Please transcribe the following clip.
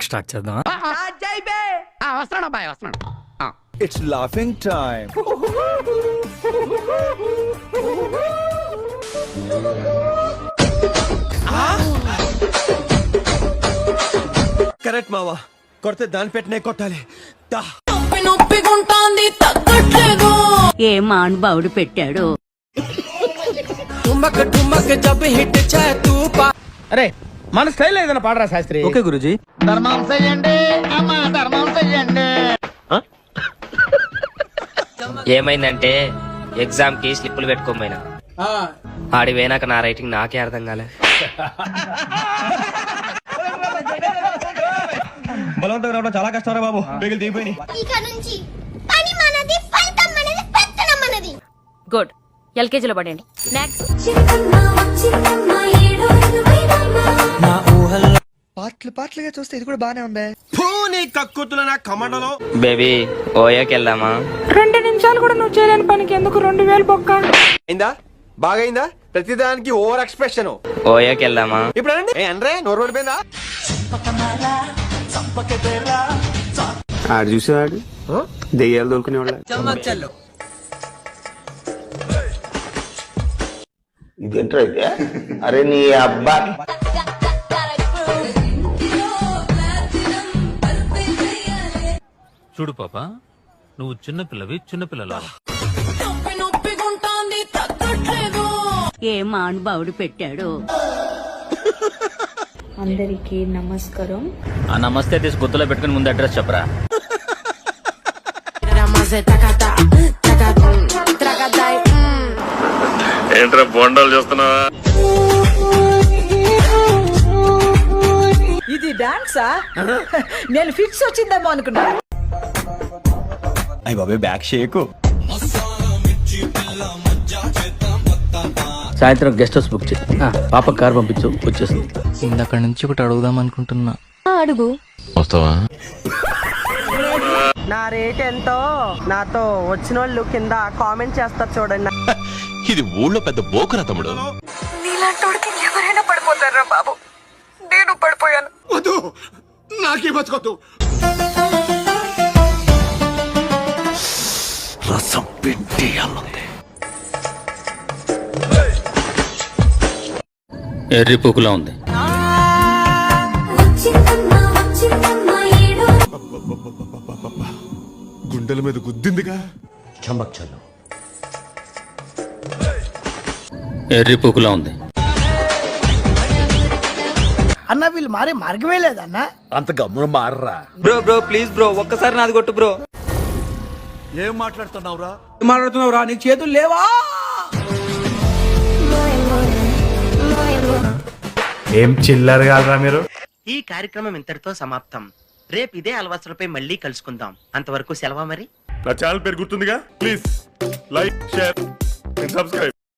Start చేద్దాం. వస్తున్నాడు అబ్బాయి వస్తున్నాడు. It's laughing time. కరెక్ట్ మావా, కొడితే దాని పెట్టినే కొట్టాలి. నొప్పిగుంటాంది తగ్గట్లేదు. ఏ మానుభావుడు పెట్టాడు. అరే మన స్టైల్ ఏదైనా పాడరా శాస్త్రి. ఓకే గురుజీ. ధర్మం చెయ్యండి అమ్మా, ధర్మం చెయ్యండి. ఏమైందంటే ఎగ్జామ్ కి స్లిప్పులు పెట్టుకోపోయినా ఆడి పోయినాక నా రైటింగ్ నాకే అర్థం కాలే. బలవంతంగా రావడం చాలా కష్టం రా బాబు. బేగులు దిగిపోయినాయి. గుడ్, ఎల్కేజీలో పడండి. నెక్స్ట్ పాటలుగా చూస్తే ఇది కూడా బానే ఉంది. బేబీ ఓయోకి వెళ్దామా? 2 నిమిషాలు కూడా నువ్వు చేయలేని పనికి ఎందుకు 2000 బొక్క? అయిందా? బాగైందా? ప్రతిదానికి ఓవర్ ఎక్స్ప్రెషన్. ఓయోకి వెళ్దామా? ఇప్పుడు అంటే నోరు పడిపోయిందా? ఆడు చూసేవాడు దెయ్యాలు దొరుకునేవాళ్ళ. ఇదేంట్రా అయితే? అరే నీ అబ్బా. చూడు పాప, నువ్వు చిన్నపిల్లవి, చిన్నపిల్లలా. ఏ మానుభావుడు పెట్టాడు. అందరికీ నమస్కారం. ఆ నమస్తే తీసి గుర్తులో పెట్టుకుని ముందు అడ్రస్ చెప్పరా. ఏంట్రా బొండాలు చేస్తున్నావా? ఇది డాన్సా? నేను ఫిక్స్ వచ్చిందేమో అనుకున్నా. అయ్య బాబే బ్యాక్ షేకు. సాయంత్రం గెస్ట్ హౌస్ బుక్ చేయి. పాప కార్ పంపించు, వచ్చేస్తుంది. ఇందక్కడి నుంచి ఒకటి అడుగుదాం అనుకుంటున్నా. అడుగు. వస్తావా? నా రేట్ ఎంతో నాతో వచ్చిన వాళ్ళు కింద కామెంట్ చేస్తారు చూడండి. ఇది ఊళ్ళో పెద్ద బోకురా తమ్ముడు. నీలాంటోడికి ఎవరైనా పడిపోతారా బాబు? నేను పడిపోయాను. వద్దు, నాకే బతుకొద్దు. రసం పెట్టి అల్లుంది. ఎర్రి పుకులా ఉంది. గుండెల మీద గుద్దిందిగా. ఎర్రి పుకులా ఉంది. అన్న వీళ్ళు మారే మార్గమే లేదన్న. అంత గమ్మున మారరా. బ్రో ప్లీజ్ బ్రో, ఒక్కసారి నాది కొట్టు బ్రో. ఏం మాట్లాడుతున్నావురా? మాట్లాడుతున్నావురా? నీ చేతులు లేవా? ఏం చిల్లర్ కాదురా మీరు. ఈ కార్యక్రమం ఇంతటితో సమాప్తం. రేపు ఇదే అలవాసులపై మళ్ళీ కలుసుకుందాం. అంతవరకు సెలవా మరి. నా ఛానల్ పేరు గుర్తుందిగా? Please like, share and subscribe.